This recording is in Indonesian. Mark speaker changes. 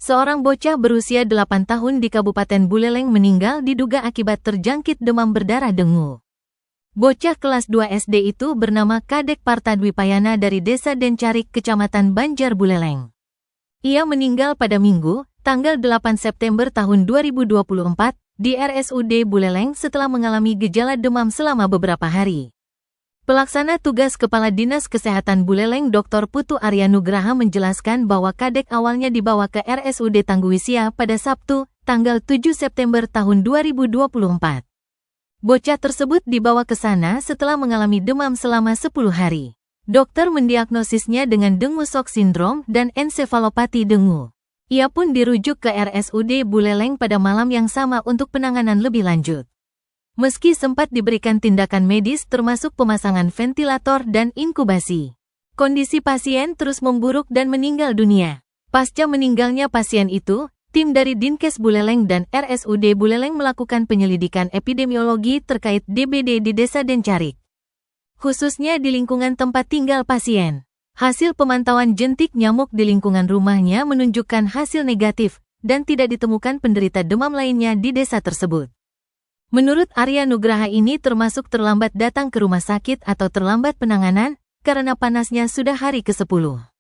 Speaker 1: Seorang bocah berusia 8 tahun di Kabupaten Buleleng meninggal diduga akibat terjangkit demam berdarah dengue. Bocah kelas 2 SD itu bernama Kadek Partadwipayana dari Desa Dencarik, Kecamatan Banjar Buleleng. Ia meninggal pada Minggu, tanggal 8 September tahun 2024, di RSUD Buleleng setelah mengalami gejala demam selama beberapa hari. Pelaksana tugas Kepala Dinas Kesehatan Buleleng Dr. Putu Arya Nugraha menjelaskan bahwa Kadek awalnya dibawa ke RSUD Tangguwisia pada Sabtu, tanggal 7 September tahun 2024. Bocah tersebut dibawa ke sana setelah mengalami demam selama 10 hari. Dokter mendiagnosisnya dengan dengue shock syndrome dan ensefalopati dengue. Ia pun dirujuk ke RSUD Buleleng pada malam yang sama untuk penanganan lebih lanjut. Meski sempat diberikan tindakan medis termasuk pemasangan ventilator dan inkubasi, kondisi pasien terus memburuk dan meninggal dunia. Pasca meninggalnya pasien itu, tim dari Dinkes Buleleng dan RSUD Buleleng melakukan penyelidikan epidemiologi terkait DBD di Desa Dencarik, khususnya di lingkungan tempat tinggal pasien. Hasil pemantauan jentik nyamuk di lingkungan rumahnya menunjukkan hasil negatif dan tidak ditemukan penderita demam lainnya di desa tersebut. Menurut Arya Nugraha ini termasuk terlambat datang ke rumah sakit atau terlambat penanganan karena panasnya sudah hari ke-10.